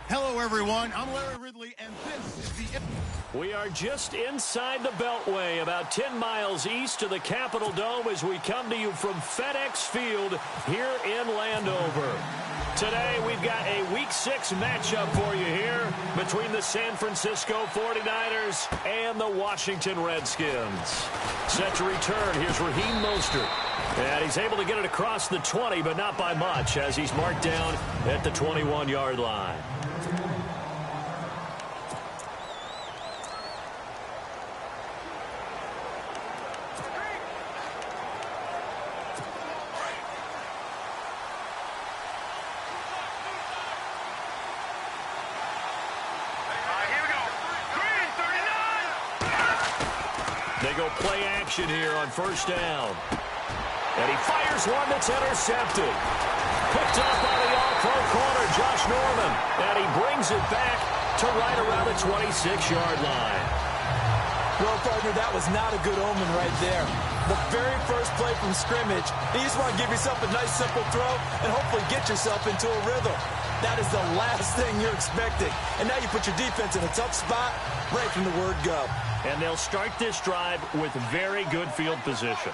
Hello, everyone. I'm Larry Ridley, and this is the... We are just inside the Beltway, about 10 miles east of the Capitol Dome as we come to you from FedEx Field here in Landover. Today, we've got a Week 6 matchup for you here between the San Francisco 49ers and the Washington Redskins. Set to return, here's Raheem Mostert. And he's able to get it across the 20, but not by much, as he's marked down at the 21-yard line. They go play action here on first down. And he fires one that's intercepted. Picked up by the all-pro corner, Josh Norman. And he brings it back to right around the 26-yard line. Well, partner, that was not a good omen right there. The very first play from scrimmage, you just want to give yourself a nice, simple throw and hopefully get yourself into a rhythm. That is the last thing you're expecting. And now you put your defense in a tough spot right from the word go. And they'll start this drive with very good field position.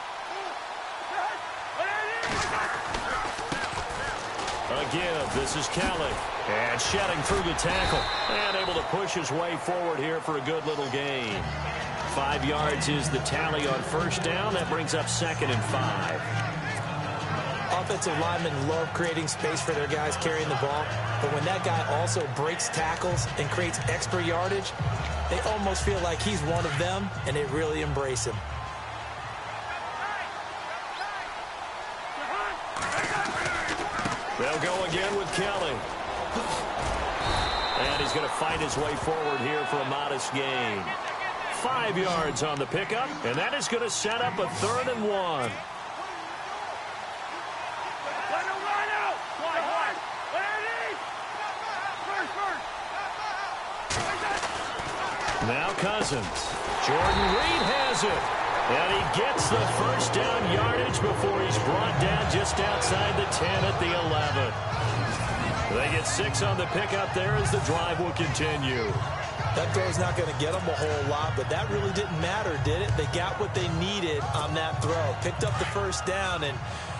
Again, this is Kelly. And shedding through the tackle. And able to push his way forward here for a good little gain. 5 yards is the tally on first down. That brings up 2nd and 5. Offensive linemen love creating space for their guys carrying the ball. But when that guy also breaks tackles and creates extra yardage, they almost feel like he's one of them, and they really embrace him. They'll go again with Kelly. And he's going to fight his way forward here for a modest gain. 5 yards on the pickup, and that is going to set up a 3rd and 1. Now Cousins. Jordan Reed has it. And he gets the first down yardage before he's brought down just outside the 10 at the 11. They get 6 on the pickup there as the drive will continue. That throw's not going to get them a whole lot, but that really didn't matter, did it? They got what they needed on that throw. Picked up the first down, and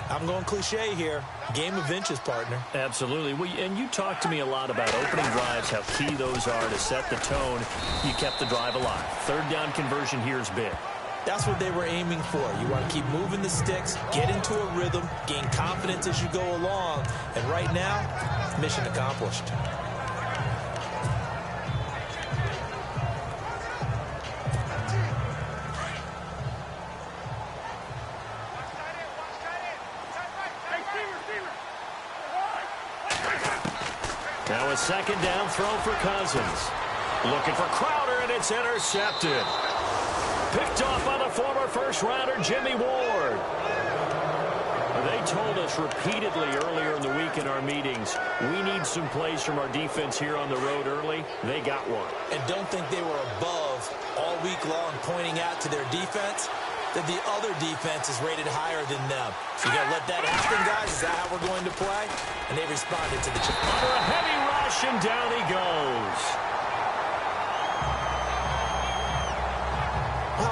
I'm going cliche here. Game of inches, partner. Absolutely. And you talked to me a lot about opening drives, how key those are to set the tone. You kept the drive alive. 3rd down conversion here is big. That's what they were aiming for. You want to keep moving the sticks, get into a rhythm, gain confidence as you go along. And right now, mission accomplished. Now a 2nd down throw for Cousins. Looking for Crowder, and it's intercepted. Picked off by the former first-rounder, Jimmy Ward. They told us repeatedly earlier in the week in our meetings, we need some plays from our defense here on the road early. They got one. And don't think they were above all week long pointing out to their defense that the other defense is rated higher than them. So you got to let that happen, guys. Is that how we're going to play? And they responded to the challenge. Under a heavy rush, and down he goes.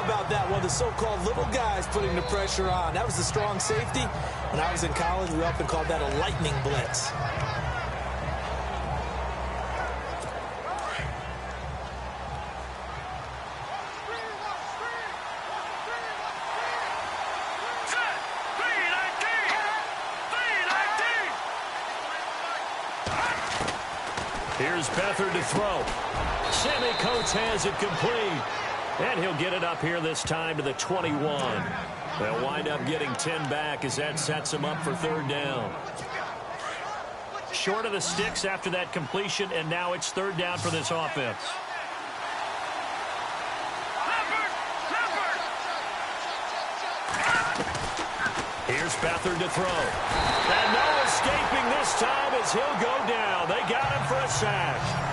How about that? One of the so-called little guys putting the pressure on. That was the strong safety. When I was in college, we often called that a lightning blitz. Here's Beathard to throw. Sammy Coates has it complete. And he'll get it up here this time to the 21. They'll wind up getting 10 back as that sets him up for third down. Short of the sticks after that completion, and now it's third down for this offense. Here's Beathard to throw. And no escaping this time as he'll go down. They got him for a sack.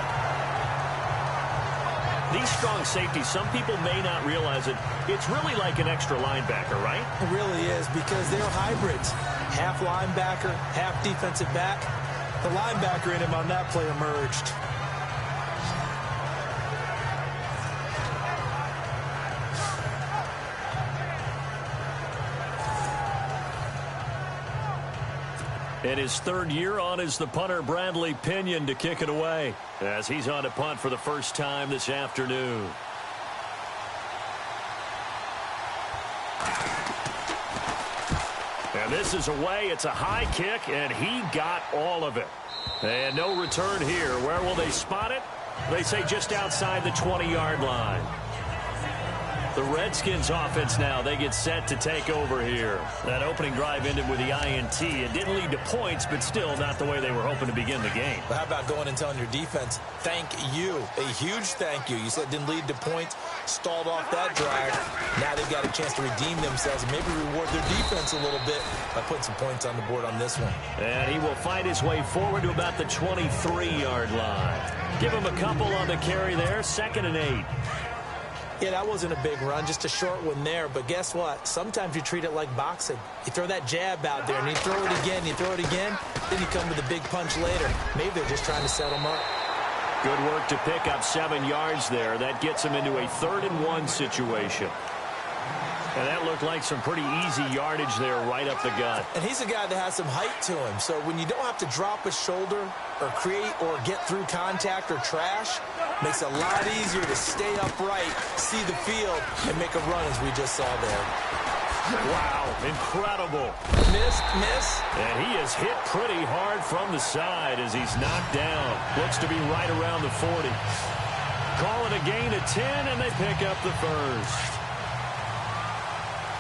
These strong safeties, some people may not realize it. It's really like an extra linebacker, right? It really is, because they're hybrids. Half linebacker, half defensive back. The linebacker in him on that play emerged. In his third year on is the punter Bradley Pinion to kick it away as he's on to punt for the first time this afternoon. And this is away. It's a high kick, and he got all of it. And no return here. Where will they spot it? They say just outside the 20-yard line. The Redskins offense now, they get set to take over here. That opening drive ended with the INT. It didn't lead to points, but still not the way they were hoping to begin the game. But how about going and telling your defense, thank you, a huge thank you. You said it didn't lead to points, stalled off that drive. Now they've got a chance to redeem themselves and maybe reward their defense a little bit by putting some points on the board on this one. And he will find his way forward to about the 23-yard line. Give him a couple on the carry there, 2nd and 8. Yeah, that wasn't a big run, just a short one there. But guess what? Sometimes you treat it like boxing. You throw that jab out there, and you throw it again, you throw it again, then you come with a big punch later. Maybe they're just trying to set them up. Good work to pick up 7 yards there. That gets him into a 3rd and 1 situation. And that looked like some pretty easy yardage there right up the gut. And he's a guy that has some height to him. So when you don't have to drop a shoulder or create or get through contact or trash, makes it a lot easier to stay upright, see the field, and make a run as we just saw there. Wow, incredible. Miss. And he is hit pretty hard from the side as he's knocked down. Looks to be right around the 40. Call it a gain of 10, and they pick up the first.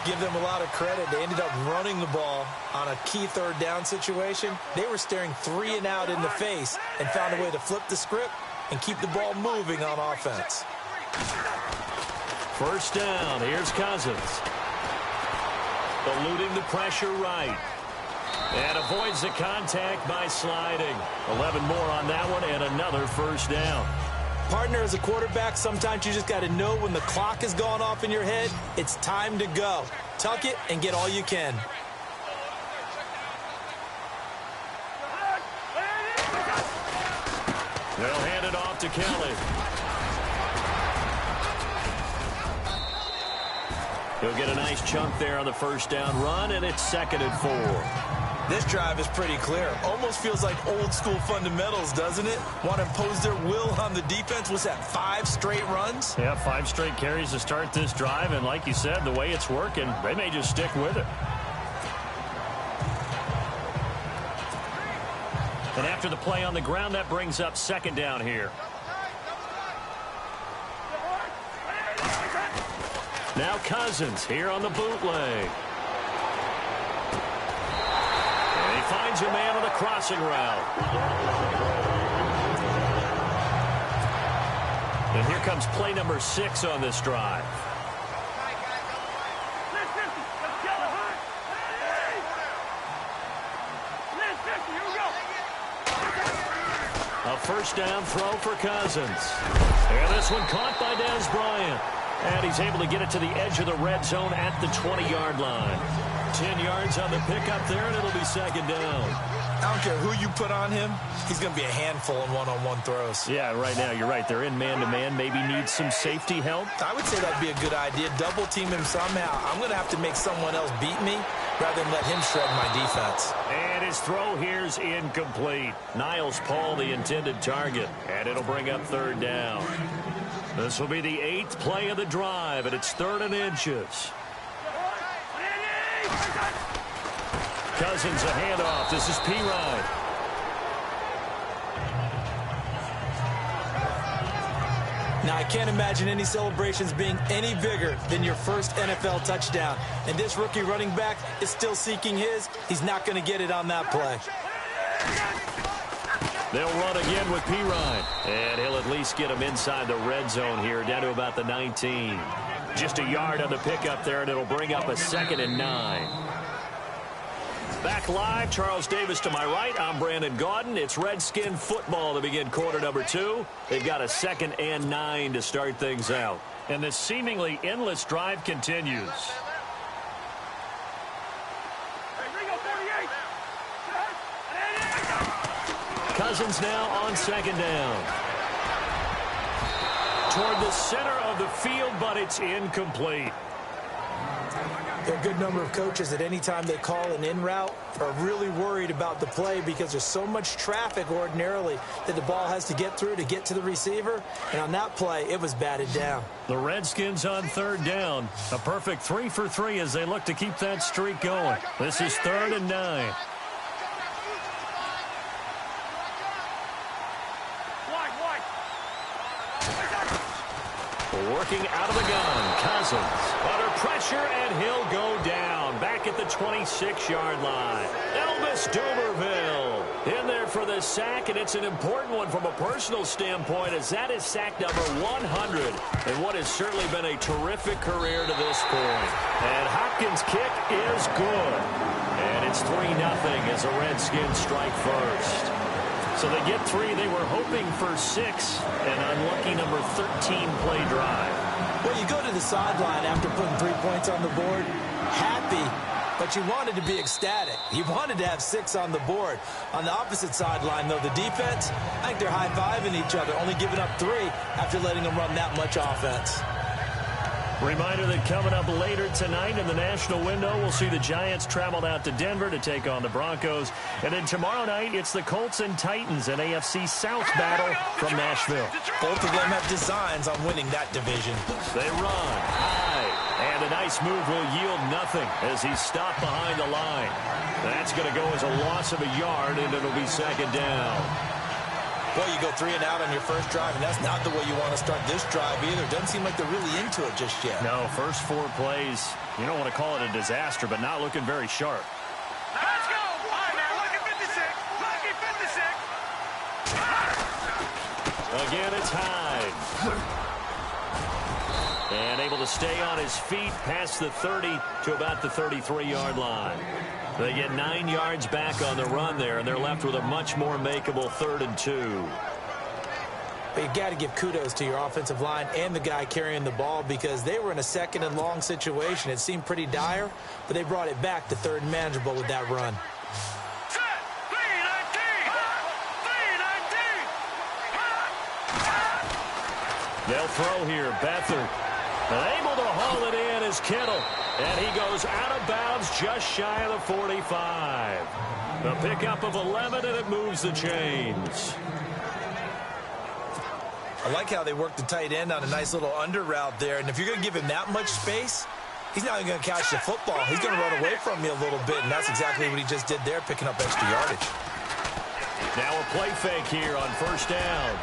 Give them a lot of credit. They ended up running the ball on a key 3rd down situation. They were staring 3 and out in the face and found a way to flip the script and keep the ball moving on offense. First down. Here's Cousins. Eluding the pressure right. And avoids the contact by sliding. 11 more on that one and another first down. Partner, as a quarterback, sometimes you just got to know when the clock has gone off in your head, it's time to go. Tuck it and get all you can. They'll hand it off to Kelly. He'll get a nice chunk there on the first down run, and it's 2nd and 4. This drive is pretty clear. Almost feels like old school fundamentals, doesn't it? Want to impose their will on the defense. Was that 5 straight runs? Yeah, 5 straight carries to start this drive, and like you said, the way it's working, they may just stick with it. And after the play on the ground, that brings up 2nd down here. Now Cousins here on the bootleg. Finds a man on the crossing route. And here comes play number 6 on this drive. A first down throw for Cousins. And this one caught by Dez Bryant. And he's able to get it to the edge of the red zone at the 20-yard line. 10 yards on the pickup there, and it'll be second down. I don't care who you put on him. He's going to be a handful in one-on-one throws. Yeah, right now, you're right. They're in man-to-man. Maybe need some safety help. I would say that'd be a good idea. Double team him somehow. I'm going to have to make someone else beat me rather than let him shred my defense. And his throw here's incomplete. Niles Paul, the intended target. And it'll bring up third down. This will be the 8th play of the drive, and it's 3rd and inches. Cousins a handoff. This is P-Ryan. Now, I can't imagine any celebrations being any bigger than your first NFL touchdown. And this rookie running back is still seeking his. He's not going to get it on that play. They'll run again with P-Ryan. And he'll at least get him inside the red zone here, down to about the 19. Just a yard on the pickup there, and it'll bring up a 2nd and 9. Back live, Charles Davis to my right. I'm Brandon Gaudin. It's Redskin football to begin quarter number 2. They've got a 2nd and 9 to start things out. And this seemingly endless drive continues. Cousins now on 2nd down. Toward the center of the field, but it's incomplete. There are a good number of coaches at any time they call an in route are really worried about the play because there's so much traffic ordinarily that the ball has to get through to get to the receiver. And on that play, it was batted down. The Redskins on 3rd down. A perfect 3 for 3 as they look to keep that streak going. This is 3rd and 9. Working out of the gun, Cousins. Under pressure, and he'll go down. Back at the 26-yard line. Elvis Dumerville in there for the sack, and it's an important one from a personal standpoint as that is sack number 100 in what has certainly been a terrific career to this point. And Hopkins' kick is good. And it's 3-0 as the Redskins strike first. So they get 3. They were hoping for 6. An unlucky number 13 play drive. Well, you go to the sideline after putting 3 points on the board, happy, but you wanted to be ecstatic. You wanted to have 6 on the board. On the opposite sideline, though, the defense, I think they're high-fiving each other, only giving up 3 after letting them run that much offense. Reminder that coming up later tonight in the national window, we'll see the Giants travel out to Denver to take on the Broncos. And then tomorrow night, it's the Colts and Titans, an AFC South battle from Nashville. Both of them have designs on winning that division. They run high, and a nice move will yield nothing as he's stopped behind the line. That's going to go as a loss of a yard, and it'll be 2nd down. Boy, you go 3 and out on your first drive, and that's not the way you want to start this drive either. Doesn't seem like they're really into it just yet. No, first 4 plays, you don't want to call it a disaster, but not looking very sharp. Let's go! All right, man, lucky 56. Lucky 56. Again, it's Hyde. And able to stay on his feet past the 30 to about the 33-yard line. They get 9 yards back on the run there, and they're left with a much more makeable 3rd and 2. But you got to give kudos to your offensive line and the guy carrying the ball because they were in a 2nd and long situation. It seemed pretty dire, but they brought it back to 3rd and manageable with that run. Set! 3-19! They'll throw here. Beathard. Able to haul it in is Kittle. And he goes out of bounds just shy of the 45. The pickup of 11, and it moves the chains. I like how they work the tight end on a nice little under route there. And if you're going to give him that much space, he's not even going to catch the football. He's going to run away from you a little bit, and that's exactly what he just did there, picking up extra yardage. Now a play fake here on 1st down.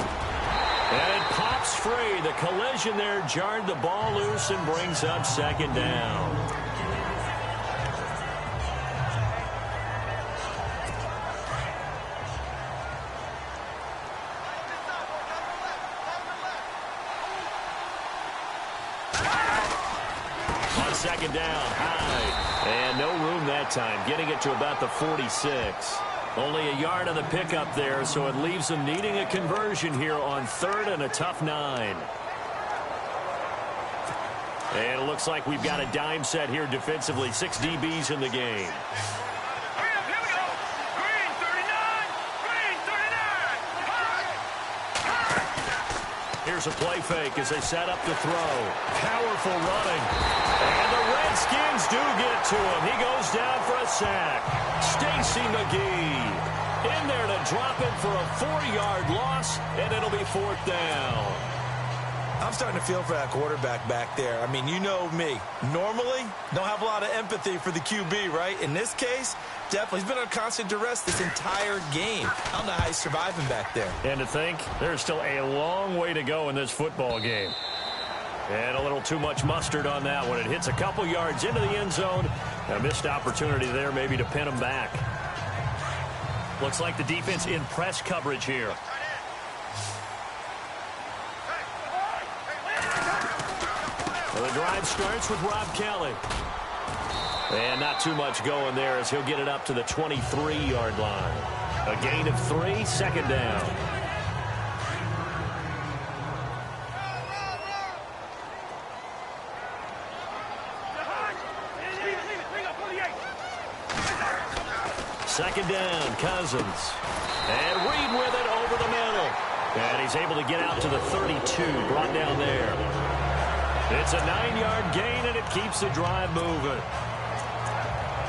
And it pops free. The collision there jarred the ball loose and brings up 2nd down. On 2nd down, Hyde. And no room that time, getting it to about the 46. Only a yard on the pickup there, so it leaves them needing a conversion here on 3rd and a tough 9. And it looks like we've got a dime set here defensively. 6 DBs in the game. Here's a play fake as they set up the throw. Powerful running. And the Redskins do get to him. He goes down for a sack. Stacy McGee in there to drop it for a 4-yard loss, and it'll be 4th down. I'm starting to feel for that quarterback back there. I mean, you know me. Normally, don't have a lot of empathy for the QB, right? In this case, definitely. He's been under constant duress this entire game. I don't know how he's surviving back there. And to think, there's still a long way to go in this football game. And a little too much mustard on that one. It hits a couple yards into the end zone. A missed opportunity there maybe to pin him back. Looks like the defense in press coverage here. Well, the drive starts with Rob Kelly. And not too much going there as he'll get it up to the 23-yard line. A gain of 3, 2nd down. Second down, Cousins. And Reed with it over the middle. And he's able to get out to the 32, brought down there. It's a 9-yard gain, and it keeps the drive moving.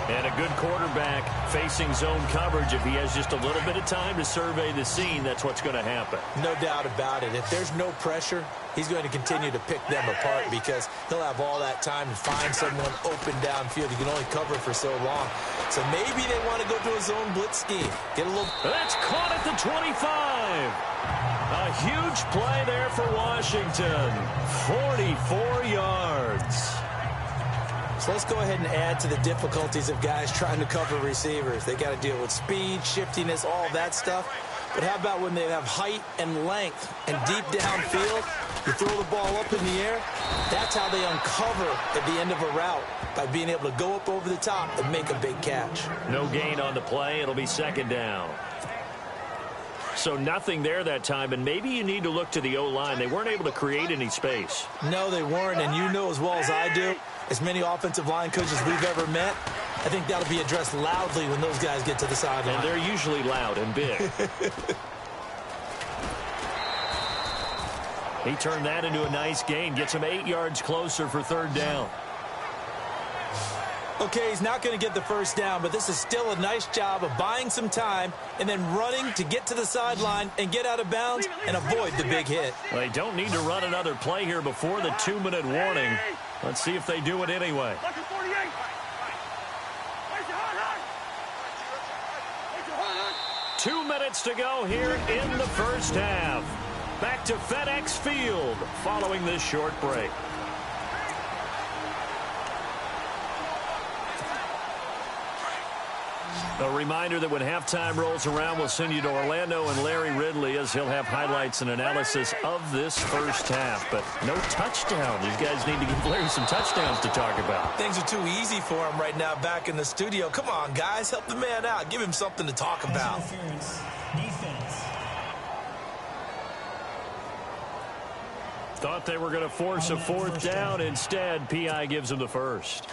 And a good quarterback facing zone coverage. If he has just a little bit of time to survey the scene, that's what's going to happen. No doubt about it. If there's no pressure, he's going to continue to pick them apart because he'll have all that time to find someone open downfield. He can only cover for so long. So maybe they want to go to a zone blitz scheme. Get a little... That's caught at the 25. A huge play there for Washington. 44 yards. So let's go ahead and add to the difficulties of guys trying to cover receivers. They got to deal with speed, shiftiness, all that stuff. But how about when they have height and length and deep downfield? You throw the ball up in the air. That's how they uncover at the end of a route, by being able to go up over the top and make a big catch. No gain on the play. It'll be 2nd down. So nothing there that time, and maybe you need to look to the O-line. They weren't able to create any space. No, they weren't, and you know as well as I do, as many offensive line coaches we've ever met, I think that'll be addressed loudly when those guys get to the sideline. And they're usually loud and big. He turned that into a nice gain, gets him 8 yards closer for 3rd down. Okay, he's not going to get the first down, but this is still a nice job of buying some time and then running to get to the sideline and get out of bounds and avoid the big hit. Well, they don't need to run another play here before the 2-minute warning. Let's see if they do it anyway. 2 minutes to go here in the first half. Back to FedEx Field following this short break. A reminder that when halftime rolls around, we'll send you to Orlando and Larry Ridley as he'll have highlights and analysis of this first half. But no touchdown. These guys need to give Larry some touchdowns to talk about. Things are too easy for him right now back in the studio. Come on, guys. Help the man out. Give him something to talk about. Thought they were going to force a 4th down. Instead, P.I. gives them the first.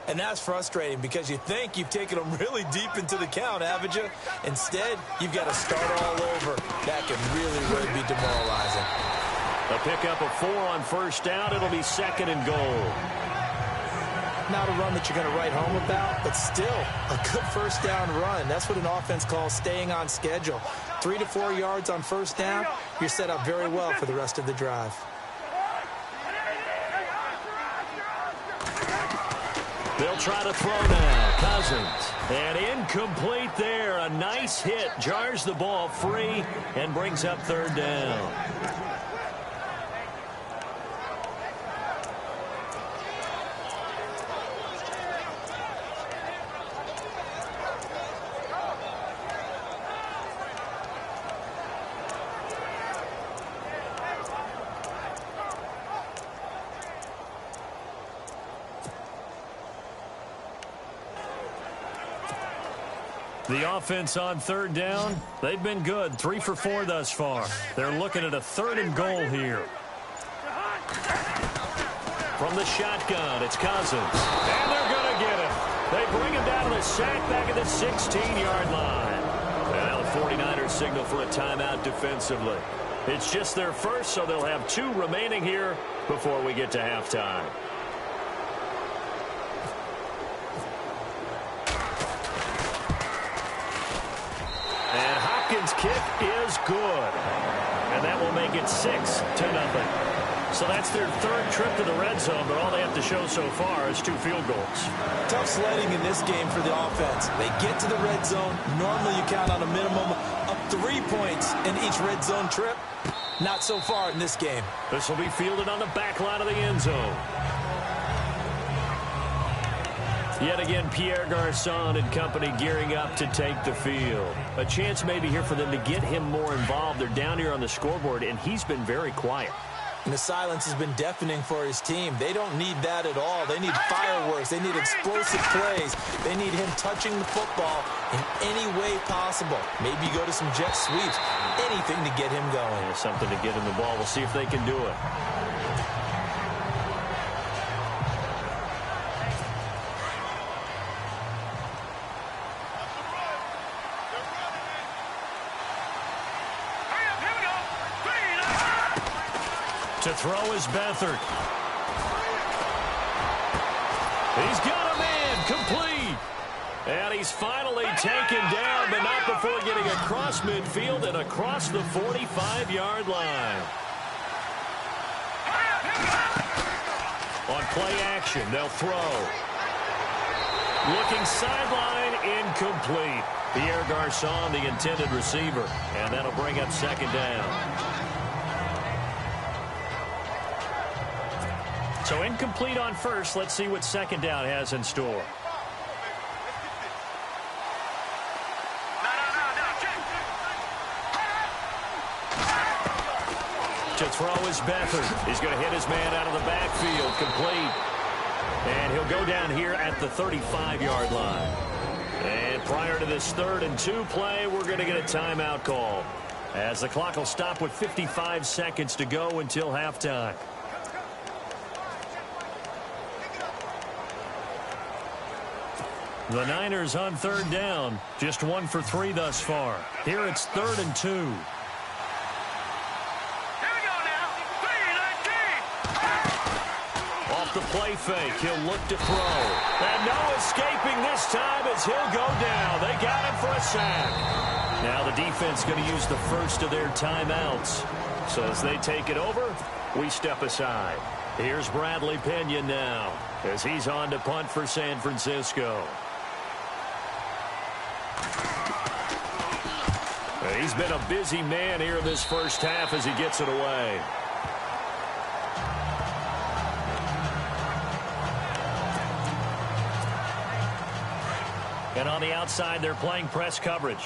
And that's frustrating because you think you've taken them really deep into the count, haven't you? Instead, you've got to start all over. That can really be demoralizing. A pickup of 4 on first down. It'll be 2nd and goal. Not a run that you're going to write home about, but still a good first down run. That's what an offense calls staying on schedule. 3 to 4 yards on first down, you're set up very well for the rest of the drive. They'll try to throw now. Cousins. And incomplete there. A nice hit. Jars the ball free and brings up 3rd down. The offense on 3rd down, they've been good. 3 for 4 thus far. They're looking at a 3rd and goal here. From the shotgun, it's Cousins. And they're going to get him. They bring him down to the sack back at the 16-yard line. And now the 49ers signal for a timeout defensively. It's just their first, so they'll have 2 remaining here before we get to halftime. And Hopkins' kick is good. And that will make it 6-0. So that's their 3rd trip to the red zone, but all they have to show so far is 2 field goals. Tough sledding in this game for the offense. They get to the red zone. Normally you count on a minimum of 3 points in each red zone trip. Not so far in this game. This will be fielded on the back line of the end zone. Yet again, Pierre Garçon and company gearing up to take the field. A chance maybe here for them to get him more involved. They're down here on the scoreboard, and he's been very quiet. And the silence has been deafening for his team. They don't need that at all. They need fireworks. They need explosive plays. They need him touching the football in any way possible. Maybe go to some jet sweeps. Anything to get him going. Yeah, something to get him the ball. We'll see if they can do it. To throw is Beathard. He's got a man, complete. And he's finally taken down, but not before getting across midfield and across the 45-yard line. On play action, they'll throw. Looking sideline, incomplete. Pierre Garçon, the intended receiver. And that'll bring up 2nd down. So incomplete on first. Let's see what 2nd down has in store. To throw is Beathard. He's going to hit his man out of the backfield. Complete. And he'll go down here at the 35-yard line. And prior to this 3rd and 2 play, we're going to get a timeout call, as the clock will stop with 55 seconds to go until halftime. The Niners on 3rd down, just 1 for 3 thus far. Here it's 3rd and 2. Here we go now. 3-19. Off the play fake, he'll look to throw. And no escaping this time as he'll go down. They got him for a sack. Now the defense going to use the first of their timeouts. So as they take it over, we step aside. Here's Bradley Pena now as he's on to punt for San Francisco. He's been a busy man here in this first half as he gets it away. And on the outside, they're playing press coverage.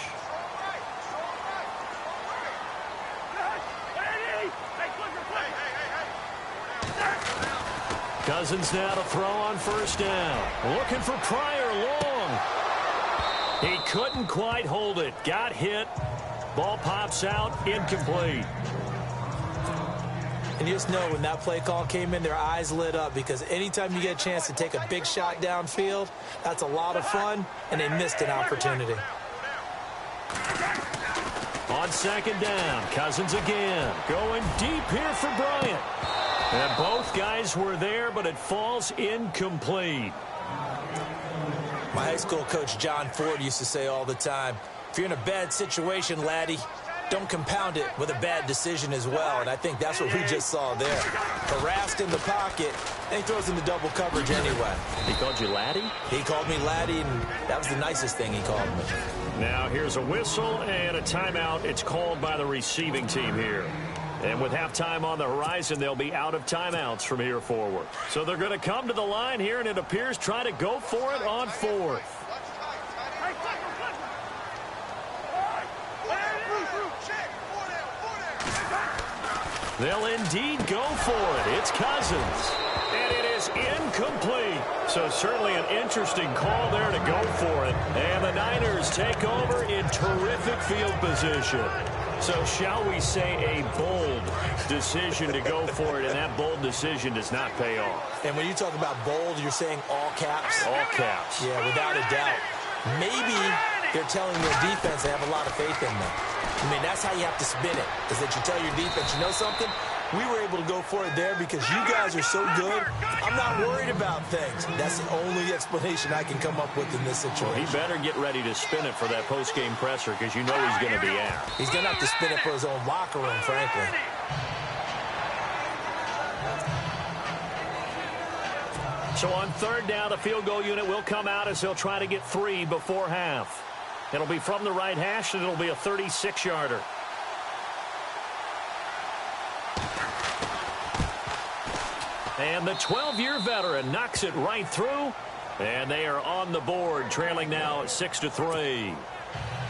Cousins now to throw on 1st down. Looking for Pryor long. He couldn't quite hold it. Got hit. Ball pops out, incomplete. And you just know when that play call came in, their eyes lit up, because anytime you get a chance to take a big shot downfield, that's a lot of fun, and they missed an opportunity. On 2nd down, Cousins again. Going deep here for Bryant. And both guys were there, but it falls incomplete. My high school coach, John Ford, used to say all the time, if you're in a bad situation, laddie, don't compound it with a bad decision as well. And I think that's what we just saw there. Harassed in the pocket, and he throws into double coverage anyway. He called you laddie? He called me laddie, and that was the nicest thing he called me. Now here's a whistle and a timeout. It's called by the receiving team here. And with halftime on the horizon, they'll be out of timeouts from here forward. So they're going to come to the line here, and it appears try to go for it on 4th. They'll indeed go for it. It's Cousins. And it is incomplete. So certainly an interesting call there to go for it. And the Niners take over in terrific field position. So shall we say a bold decision to go for it, and that bold decision does not pay off. And when you talk about bold, you're saying all caps? All caps. Yeah, without a doubt. Maybe they're telling their defense they have a lot of faith in them. I mean, that's how you have to spin it, is that you tell your defense, you know something? We were able to go for it there because you guys are so good. I'm not worried about things. That's the only explanation I can come up with in this situation. Well, he better get ready to spin it for that post-game presser because you know he's going to be out. He's going to have to spin it for his own locker room, frankly. So on third down, the field goal unit will come out as they'll try to get 3 before half. It'll be from the right hash, and it'll be a 36-yarder. And the 12-year veteran knocks it right through, and they are on the board, trailing now 6-3.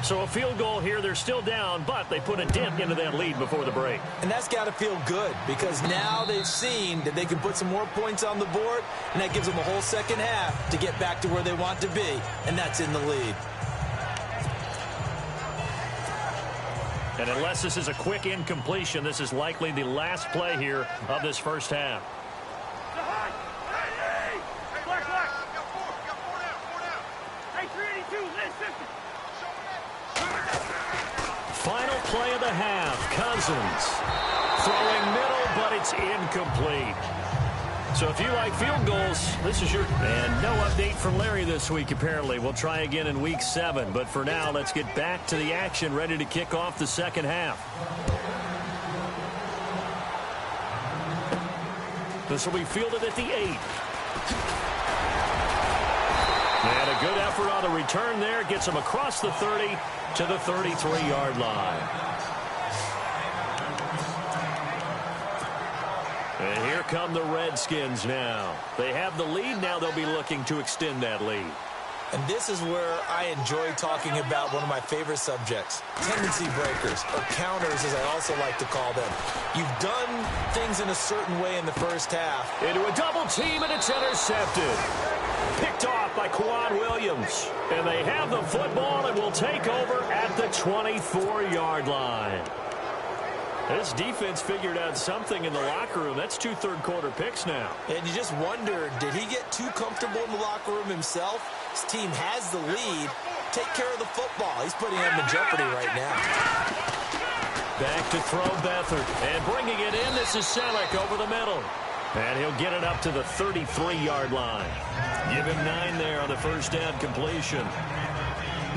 So a field goal here, they're still down, but they put a dent into that lead before the break. And that's got to feel good because now they've seen that they can put some more points on the board, and that gives them a whole second half to get back to where they want to be, and that's in the lead. And unless this is a quick incompletion, this is likely the last play here of this first half. Final play of the half. Cousins throwing middle, but it's incomplete. So if you like field goals, this is your... And no update from Larry this week, apparently. We'll try again in week 7. But for now, let's get back to the action, ready to kick off the second half. This will be fielded at the 8. And a good effort on the return there. Gets him across the 30 to the 33-yard line. And here come the Redskins now. They have the lead. Now they'll be looking to extend that lead. And this is where I enjoy talking about one of my favorite subjects, tendency breakers, or counters as I also like to call them. You've done things in a certain way in the first half. Into a double team, and it's intercepted. Picked off by Quan Williams. And they have the football and will take over at the 24-yard line. This defense figured out something in the locker room. That's 2 third-quarter picks now. And you just wonder, did he get too comfortable in the locker room himself? His team has the lead. Take care of the football. He's putting them in jeopardy right now. Back to throw Beathard. And bringing it in, this is Selleck over the middle. And he'll get it up to the 33-yard line. Give him 9 there on the first down completion.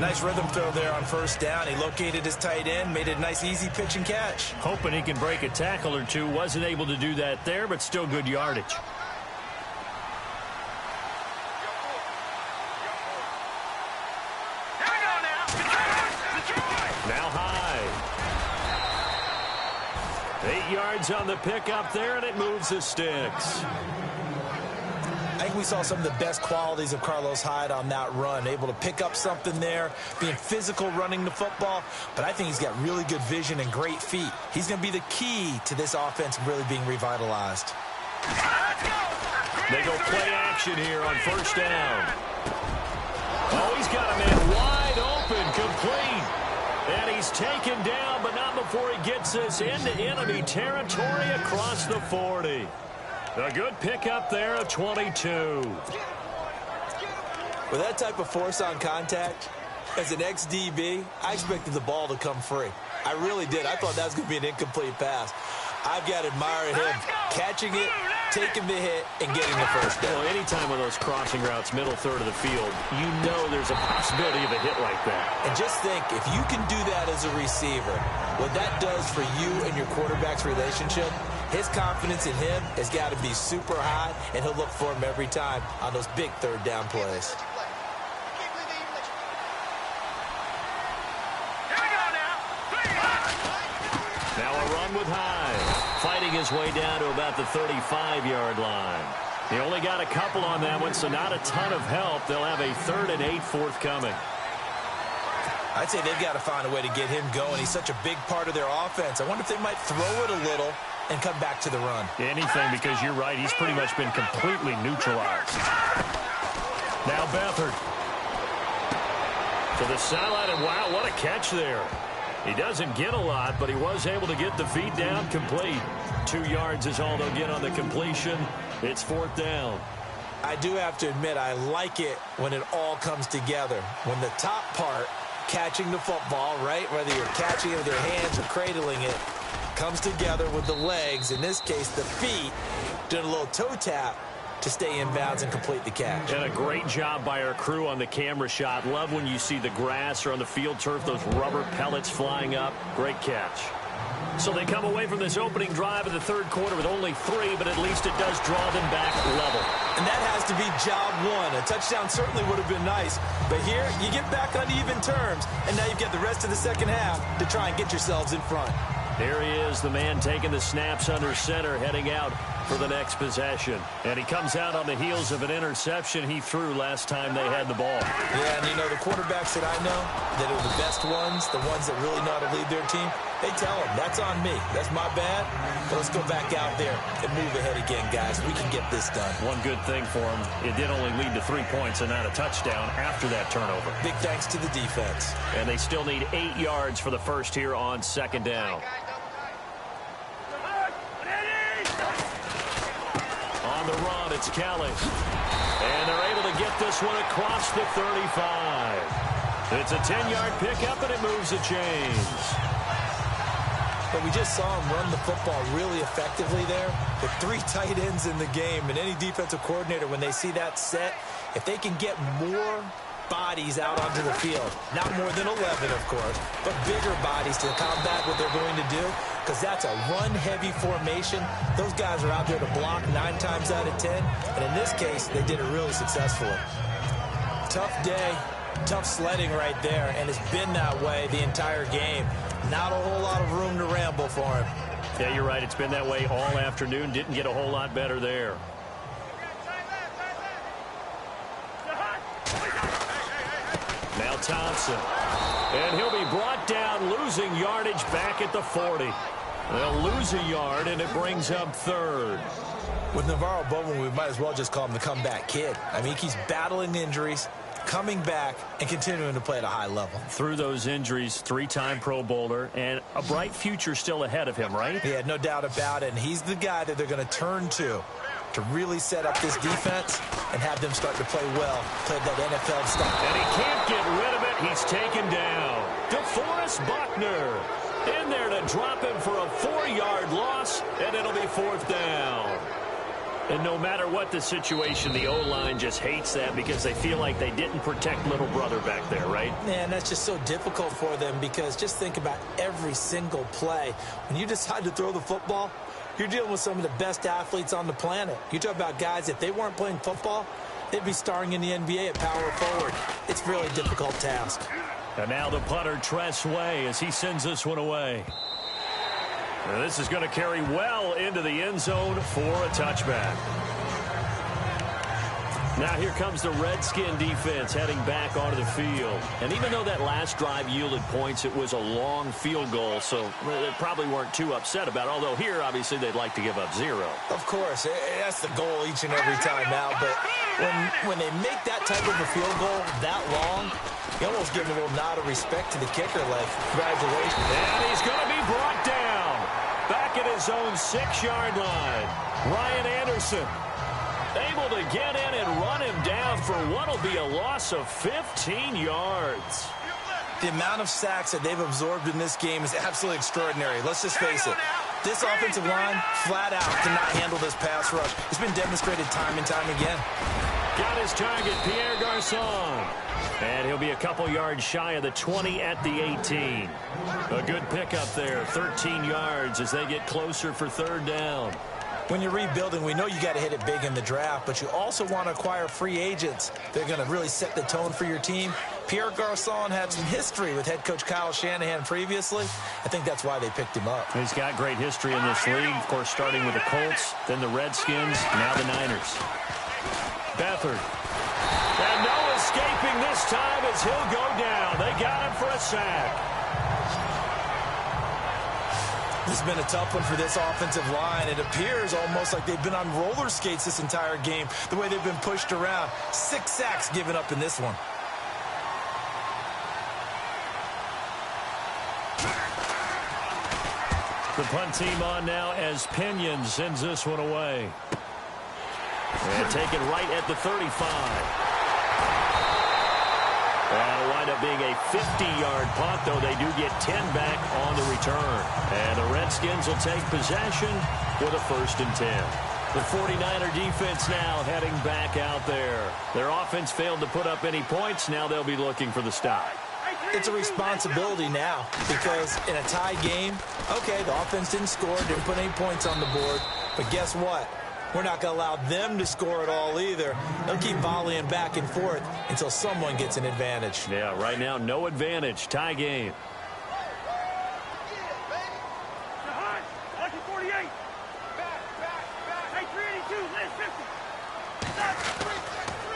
Nice rhythm throw there on first down. He located his tight end, made it a nice easy pitch and catch. Hoping he can break a tackle or two. Wasn't able to do that there, but still good yardage. Now high. 8 yards on the pickup there, and it moves the sticks. I think we saw some of the best qualities of Carlos Hyde on that run. Able to pick up something there, being physical running the football. But I think he's got really good vision and great feet. He's going to be the key to this offense really being revitalized. They go play action here on first down. Oh, he's got a man wide open, complete. And he's taken down, but not before he gets this into enemy territory across the 40. A good pickup there of 22. With that type of force on contact, as an ex-DB, I expected the ball to come free. I really did. I thought that was going to be an incomplete pass. I've got to admire him catching it, taking the hit, and getting the first down. Well, anytime with those crossing routes, middle third of the field, you know there's a possibility of a hit like that. And just think, if you can do that as a receiver, what that does for you and your quarterback's relationship, his confidence in him has got to be super high, and he'll look for him every time on those big third down plays. Now a run with Hyde, fighting his way down to about the 35-yard line. He only got a couple on that one, so not a ton of help. They'll have a 3rd and 8 forthcoming. I'd say they've got to find a way to get him going. He's such a big part of their offense. I wonder if they might throw it a little and come back to the run. Anything, because you're right, he's pretty much been completely neutralized. Now Beathard to the sideline, and wow, what a catch there. He doesn't get a lot, but he was able to get the feed down complete. 2 yards is all they'll get on the completion. It's 4th down. I do have to admit, I like it when it all comes together. When the top part, catching the football, right, whether you're catching it with your hands or cradling it, comes together with the legs, in this case the feet, doing a little toe tap to stay in bounds and complete the catch. And a great job by our crew on the camera shot. Love when you see the grass or on the field turf, those rubber pellets flying up. Great catch. So they come away from this opening drive in the 3rd quarter with only 3, but at least it does draw them back level. And that has to be job 1. A touchdown certainly would have been nice. But here, you get back on even terms, and now you've got the rest of the second half to try and get yourselves in front. Here he is, the man taking the snaps under center, heading out for the next possession. And he comes out on the heels of an interception he threw last time they had the ball. Yeah, and you know, the quarterbacks that I know that are the best ones, the ones that really know how to lead their team, they tell them, that's on me. That's my bad. But let's go back out there and move ahead again, guys. We can get this done. One good thing for him, it did only lead to 3 points and not a touchdown after that turnover. Big thanks to the defense. And they still need 8 yards for the first here on 2nd down. On the run, it's Kelly. And they're able to get this one across the 35. It's a 10-yard pickup, and it moves the chains. But we just saw him run the football really effectively there. With 3 tight ends in the game, and any defensive coordinator, when they see that set, if they can get more bodies out onto the field, not more than 11, of course, but bigger bodies to combat what they're going to do, because that's a run-heavy formation. Those guys are out there to block 9 times out of 10, and in this case, they did it really successfully. Tough day, tough sledding right there, and it's been that way the entire game. Not a whole lot of room to ramble for him. Yeah, you're right. It's been that way all afternoon. Didn't get a whole lot better there. Now Thompson. And he'll be brought down, losing yardage back at the 40. They'll lose a yard, and it brings up 3rd. With Navarro Bowman, we might as well just call him the comeback kid. I mean, he keeps battling injuries, coming back, and continuing to play at a high level. Through those injuries, 3-time Pro Bowler, and a bright future still ahead of him, right? Yeah, no doubt about it. And he's the guy that they're going to turn to really set up this defense and have them start to play well, play that NFL style. And he can't get rid of it. He's taken down. DeForest Buckner in there to drop him for a 4-yard loss, and it'll be 4th down. And no matter what the situation, the O-line just hates that because they feel like they didn't protect little brother back there, right? Man, that's just so difficult for them because just think about every single play. When you decide to throw the football, you're dealing with some of the best athletes on the planet. You talk about guys, if they weren't playing football, they'd be starring in the NBA at power forward. It's a really difficult task. And now the punter, Tress Way, as he sends this one away. And this is going to carry well into the end zone for a touchback. Now here comes the Redskin defense heading back onto the field. And even though that last drive yielded points, it was a long field goal, so they probably weren't too upset about it. Although here, obviously, they'd like to give up 0. Of course, that's the goal each and every time out. But when they make that type of a field goal that long, you almost give a little nod of respect to the kicker, like, congratulations. And he's going to be brought down back at his own 6-yard line. Ryan Anderson able to get in and run him down for what will be a loss of 15 yards. The amount of sacks that they've absorbed in this game is absolutely extraordinary. Let's just face it. This offensive line, flat out, cannot handle this pass rush. It's been demonstrated time and time again. Got his target, Pierre Garçon. And he'll be a couple yards shy of the 20 at the 18. A good pickup there, 13 yards as they get closer for 3rd down. When you're rebuilding, we know you got to hit it big in the draft, but you also want to acquire free agents. They're going to really set the tone for your team. Pierre Garçon had some history with head coach Kyle Shanahan previously. I think that's why they picked him up. He's got great history in this league, of course, starting with the Colts, then the Redskins, now the Niners. Beathard. And no escaping this time as he'll go down. They got him for a sack. This has been a tough one for this offensive line. It appears almost like they've been on roller skates this entire game, the way they've been pushed around. 6 sacks given up in this one. The punt team on now as Pinion sends this one away. And taken right at the 35. That'll wind up being a 50-yard punt, though they do get 10 back on the return. And the Redskins will take possession with a 1st and 10. The 49er defense now heading back out there. Their offense failed to put up any points. Now they'll be looking for the stop. It's a responsibility now because in a tie game, okay, the offense didn't score, didn't put any points on the board, but guess what? We're not going to allow them to score at all either. They'll keep volleying back and forth until someone gets an advantage. Yeah, right now, no advantage. Tie game.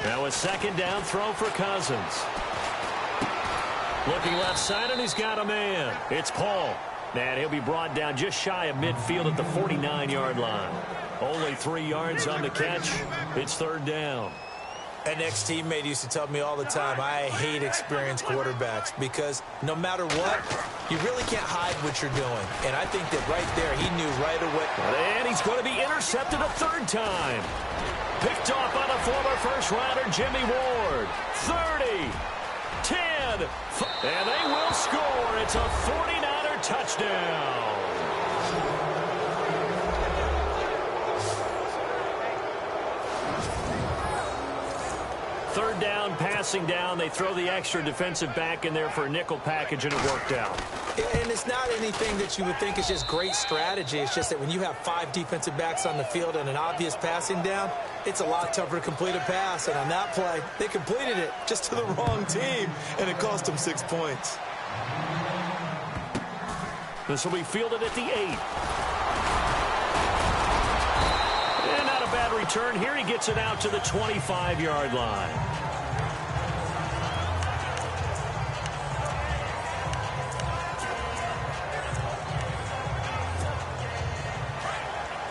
Now a 2nd down throw for Cousins. Looking left side, and he's got a man. It's Paul. And he'll be brought down just shy of midfield at the 49-yard line. Only 3 yards on the catch. It's 3rd down. An ex-teammate used to tell me all the time, I hate experienced quarterbacks because no matter what, you really can't hide what you're doing. And I think that right there, he knew right away. And he's going to be intercepted a 3rd time. Picked off by the former first-rounder Jimmy Ward. 30, 10, and they will score. It's a 49er touchdown. Third down, passing down. They throw the extra defensive back in there for a nickel package, and it worked out. And it's not anything that you would think is just great strategy. It's just that when you have 5 defensive backs on the field and an obvious passing down, it's a lot tougher to complete a pass. And on that play, they completed it just to the wrong team, and it cost them 6 points. This will be fielded at the 8. And not a bad return here. He gets it out to the 25-yard line.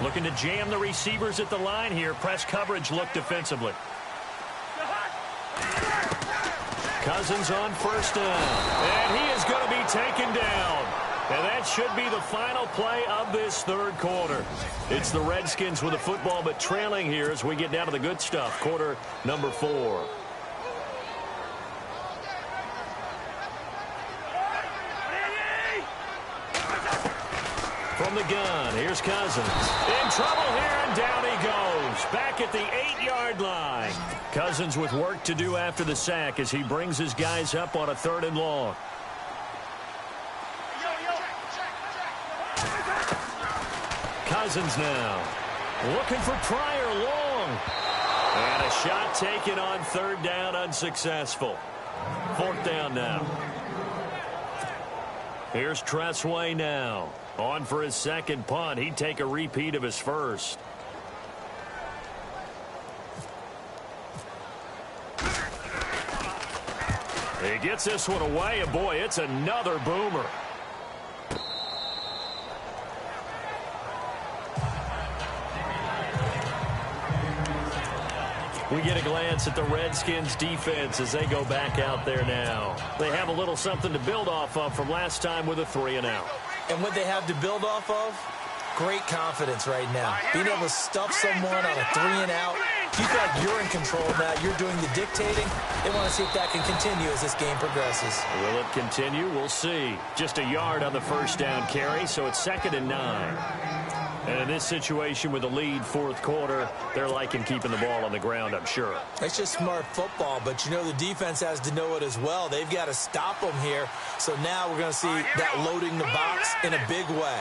Looking to jam the receivers at the line here. Press coverage look defensively. Cousins on 1st down. And he is going to be taken down. And that should be the final play of this 3rd quarter. It's the Redskins with the football, but trailing here as we get down to the good stuff. Quarter number 4. From the gun, here's Cousins. In trouble here, and down he goes. Back at the 8-yard line. Cousins with work to do after the sack as he brings his guys up on a 3rd and long. Cousins now looking for Pryor long. And a shot taken on 3rd down, unsuccessful. 4th down now. Here's Tressway now. On for his 2nd punt. He'd take a repeat of his 1st. He gets this one away, and boy, it's another boomer. We get a glance at the Redskins defense as they go back out there now. They have a little something to build off of from last time with a 3-and-out. And what they have to build off of, great confidence right now. Being able to stuff someone on a 3-and-out. You feel like you're in control of that. You're doing the dictating. They want to see if that can continue as this game progresses. Will it continue? We'll see. Just a yard on the 1st down carry, so it's 2nd and 9. And in this situation with the lead 4th quarter, they're liking keeping the ball on the ground, I'm sure. It's just smart football, but you know the defense has to know it as well. They've got to stop them here. So now we're going to see that loading the box in a big way.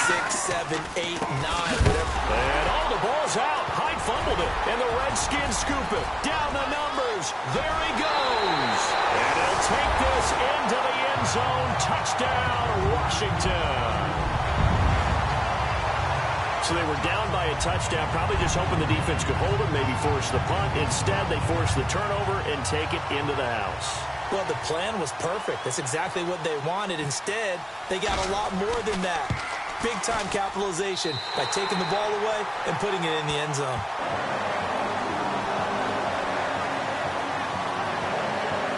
6, 7, 8, 9, whatever. And all the ball's out. Hyde fumbled it, and the Redskins scoop it. Down the numbers. There he goes. And he'll take this into the end zone. Touchdown, Washington. So they were down by a touchdown, probably just hoping the defense could hold it, maybe force the punt. Instead, they force the turnover and take it into the house. Well, the plan was perfect. That's exactly what they wanted. Instead, they got a lot more than that. Big-time capitalization by taking the ball away and putting it in the end zone.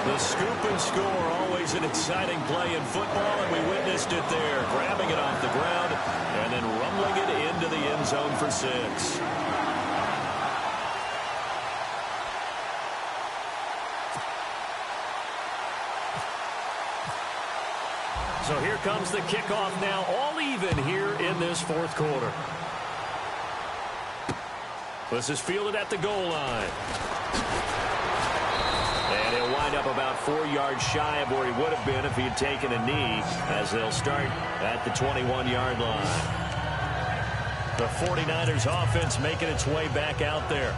The scoop and score, always an exciting play in football, and we witnessed it there, grabbing it off the ground and then rumbling it into the end zone for 6. So here comes the kickoff now, all even here in this fourth quarter. This is fielded at the goal line. And he'll wind up about 4 yards shy of where he would have been if he had taken a knee, as they'll start at the 21-yard line. The 49ers offense making its way back out there.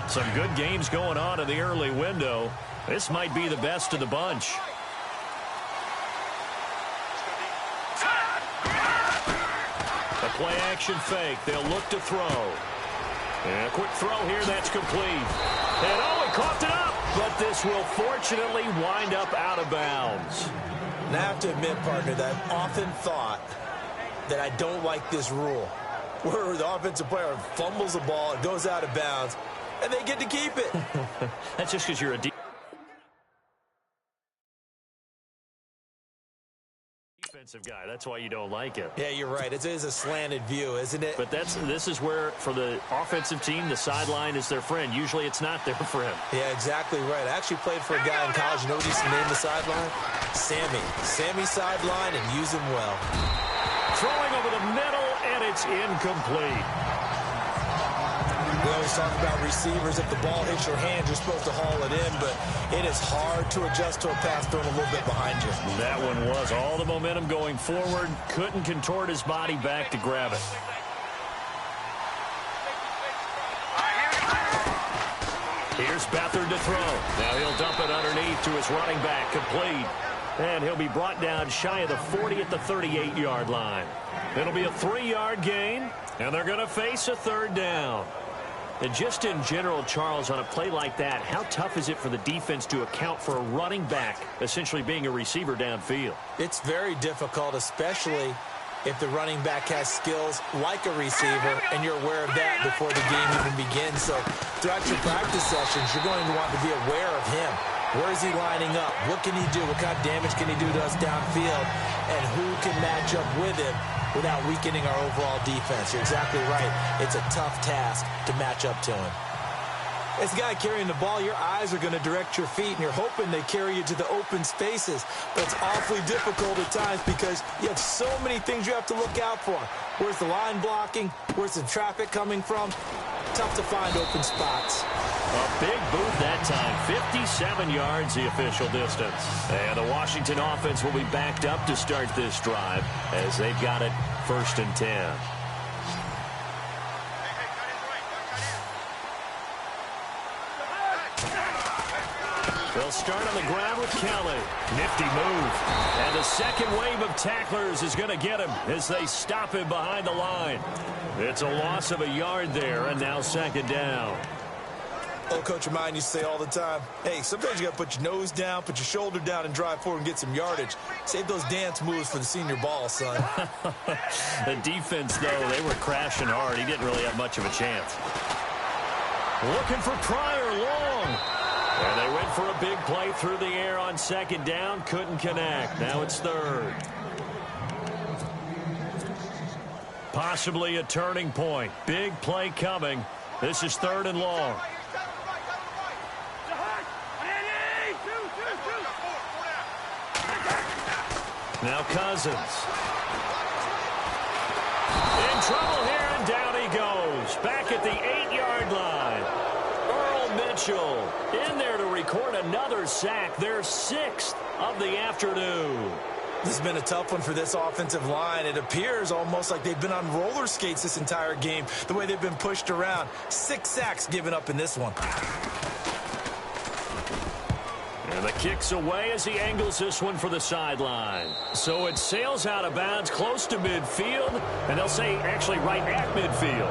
Some good games going on in the early window. This might be the best of the bunch. A play-action fake. They'll look to throw. And a quick throw here. That's complete. And, oh, he coughed it up. But this will fortunately wind up out of bounds. And I have to admit, partner, that I've often thought that I don't like this rule, where the offensive player fumbles the ball, it goes out of bounds, and they get to keep it. That's just because you're a defensive guy. That's why you don't like it. Yeah, you're right. It is a slanted view, isn't it? But this is where, for the offensive team, the sideline is their friend. Usually it's not their friend. Yeah, exactly right. I actually played for a guy in college. You know what he used to name the sideline? Sammy. Sammy sideline, and use him well. Throwing over the middle, and it's incomplete. We always talk about receivers. If the ball hits your hand, you're supposed to haul it in, but it is hard to adjust to a pass thrown a little bit behind you. That one was all the momentum going forward. Couldn't contort his body back to grab it. Here's Beathard to throw. Now he'll dump it underneath to his running back, complete. And he'll be brought down shy of the 40 at the 38-yard line. It'll be a 3-yard gain, and they're going to face a third down. And just in general, Charles, on a play like that, how tough is it for the defense to account for a running back essentially being a receiver downfield? It's very difficult, especially if the running back has skills like a receiver, and you're aware of that before the game even begins. So throughout your practice sessions, you're going to want to be aware of him. Where is he lining up? What can he do? What kind of damage can he do to us downfield? And who can match up with him without weakening our overall defense? You're exactly right. It's a tough task to match up to him. As a guy carrying the ball, your eyes are going to direct your feet, and you're hoping they carry you to the open spaces. But it's awfully difficult at times because you have so many things you have to look out for. Where's the line blocking? Where's the traffic coming from? Tough to find open spots. A big boot that time. 57 yards, the official distance. And the Washington offense will be backed up to start this drive as they've got it 1st and 10. They'll start on the ground with Kelly. Nifty move. And the second wave of tacklers is going to get him as they stop him behind the line. It's a loss of a yard there, and now 2nd down. Old coach of mine used to say all the time, hey, sometimes you got to put your nose down, put your shoulder down, and drive forward and get some yardage. Save those dance moves for the senior ball, son. The defense, though, they were crashing hard. He didn't really have much of a chance. Looking for Pryor long. And they went for a big play through the air on 2nd down. Couldn't connect. Now it's 3rd. Possibly a turning point. Big play coming. This is 3rd and long. Now Cousins. In trouble here, and down he goes. Back at the 8-yard line. Earl Mitchell in there to record another sack. Their 6th of the afternoon. This has been a tough one for this offensive line. It appears almost like they've been on roller skates this entire game, the way they've been pushed around. 6 sacks given up in this one. And the kick's away as he angles this one for the sideline. So it sails out of bounds close to midfield, and they'll say actually right at midfield.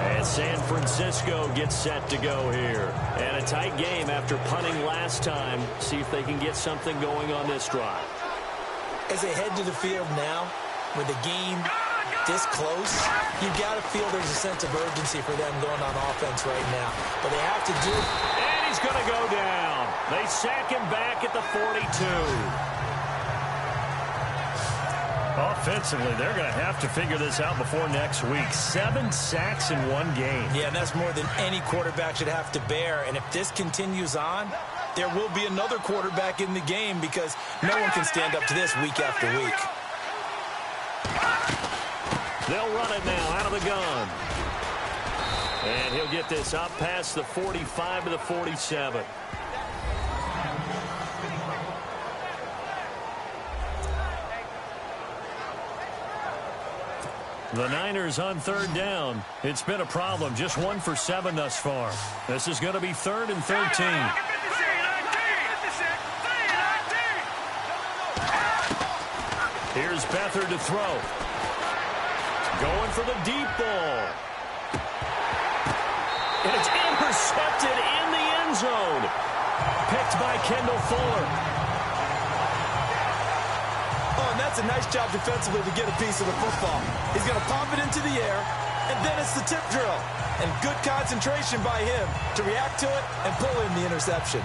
And San Francisco gets set to go here. And a tight game after punting last time. See if they can get something going on this drive. As they head to the field now, with the game this close, you've got to feel there's a sense of urgency for them going on offense right now. But they have to do it. And he's going to go down. They sack him back at the 42. Offensively, they're going to have to figure this out before next week. 7 sacks in one game. Yeah, and that's more than any quarterback should have to bear. And if this continues on, there will be another quarterback in the game because no one can stand up to this week after week. They'll run it now out of the gun. And he'll get this up past the 45 to the 47. The Niners on third down. It's been a problem. Just 1 for 7 thus far. This is going to be 3rd and 13. Here's Beathard to throw. Going for the deep ball. And it's intercepted in the end zone. Picked by Kendall Fuller. Oh, and that's a nice job defensively to get a piece of the football. He's going to pop it into the air, and then it's the tip drill. And good concentration by him to react to it and pull in the interception.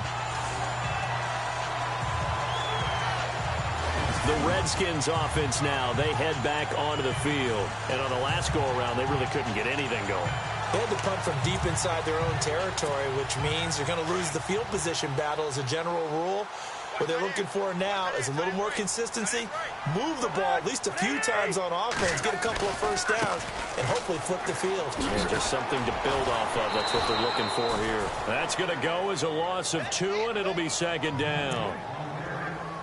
The Redskins offense now, they head back onto the field. And on the last go-around, they really couldn't get anything going. They had to punt from deep inside their own territory, which means they're going to lose the field position battle as a general rule. What they're looking for now is a little more consistency, move the ball at least a few times on offense, get a couple of first downs, and hopefully flip the field. And just something to build off of. That's what they're looking for here. That's going to go as a loss of 2, and it'll be 2nd down.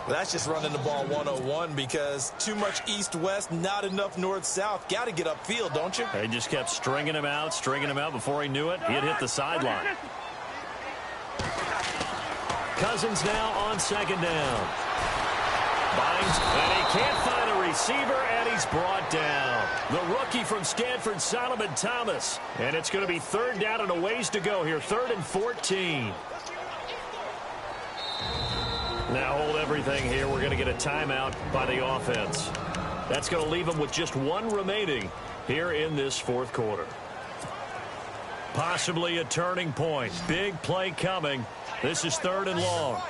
Well, that's just running the ball 101 because too much east-west, not enough north-south. Got to get upfield, don't you? They just kept stringing him out before he knew it. He had hit the sideline. Cousins now on 2nd down. Binds, and he can't find a receiver, and he's brought down. The rookie from Stanford, Solomon Thomas. And it's going to be 3rd down and a ways to go here, 3rd and 14. Now hold everything here. We're going to get a timeout by the offense. That's going to leave them with just 1 remaining here in this 4th quarter. Possibly a turning point. Big play coming. This is 3rd and long.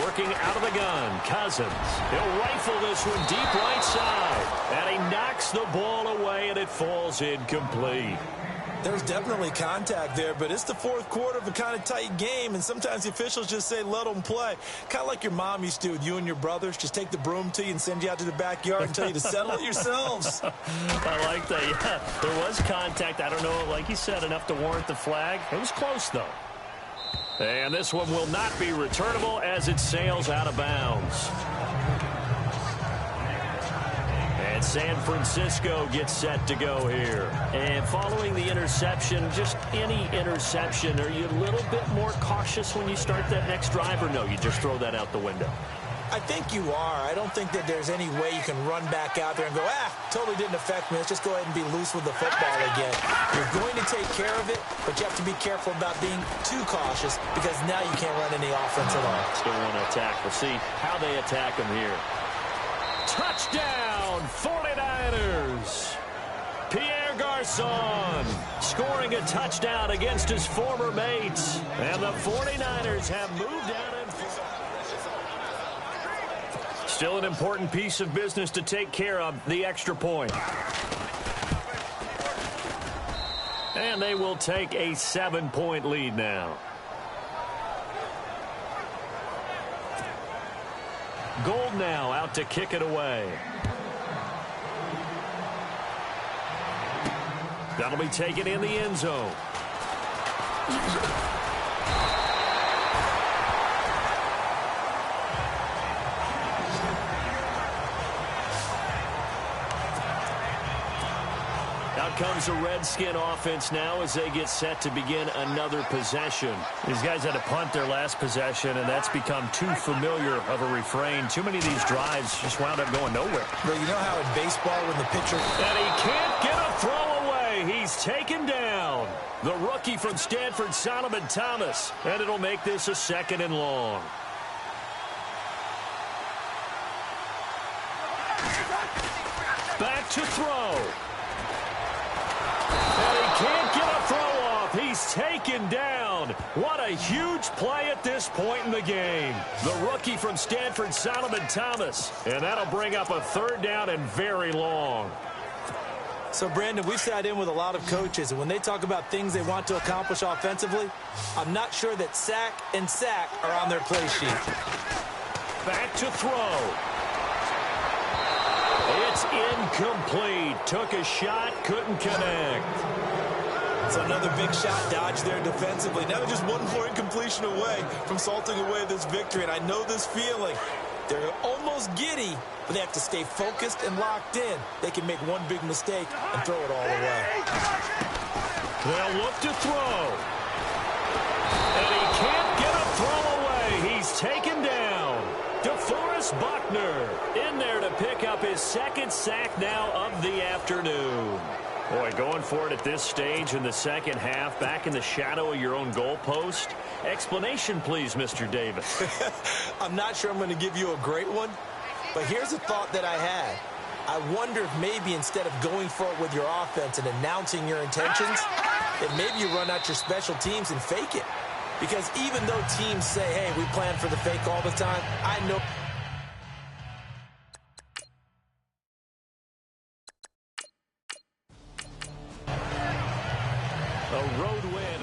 Working out of the gun, Cousins. He'll rifle this one deep right side. And he knocks the ball away, and it falls incomplete. There's definitely contact there, but it's the 4th quarter of a kind of tight game, and sometimes the officials just say, let them play. Kind of like your mom used to with you and your brothers. Just take the broom to you and send you out to the backyard and tell you to settle it yourselves. I like that, yeah. There was contact. I don't know, like you said, enough to warrant the flag. It was close, though. And this one will not be returnable as it sails out of bounds. And San Francisco gets set to go here. And following the interception, just any interception, are you a little bit more cautious when you start that next drive, or no, you just throw that out the window? I think you are. I don't think that there's any way you can run back out there and go, totally didn't affect me. Let's just go ahead and be loose with the football again. You're going to take care of it, but you have to be careful about being too cautious because now you can't run any offense at all. Still want to attack. We'll see how they attack them here. Touchdown, 49ers. Pierre Garçon scoring a touchdown against his former mates. And the 49ers have moved out in front. Still an important piece of business to take care of, the extra point. And they will take a 7-point lead now. Gold now out to kick it away. That'll be taken in the end zone. Out comes the Redskin offense now as they get set to begin another possession. These guys had to punt their last possession, and that's become too familiar of a refrain. Too many of these drives just wound up going nowhere. But you know how in baseball when the pitcher... And he can't get a throw away. He's taken down. The rookie from Stanford, Solomon Thomas. And it'll make this a 2nd and long. Back to throw. And he can't get a throw off. He's taken down. What a huge play at this point in the game. The rookie from Stanford, Solomon Thomas. And that'll bring up a third down and very long. So, Brandon, we've sat in with a lot of coaches, and when they talk about things they want to accomplish offensively, I'm not sure that sack and sack are on their play sheet. Back to throw. It's incomplete. Took a shot, couldn't connect. So another big shot dodged there defensively. Now just one more incompletion away from salting away this victory, and I know this feeling. They're almost giddy, but they have to stay focused and locked in. They can make one big mistake and throw it all away. They'll look to throw. And he can't get a throw away. He's taken down. DeForest Buckner in there to pick up his second sack now of the afternoon. Boy, going for it at this stage in the second half, back in the shadow of your own goalpost. Explanation, please, Mr. Davis. I'm not sure I'm going to give you a great one, but here's a thought that I had. I wonder if maybe instead of going for it with your offense and announcing your intentions, that maybe you run out your special teams and fake it. Because even though teams say, hey, we plan for the fake all the time, I know... A road win.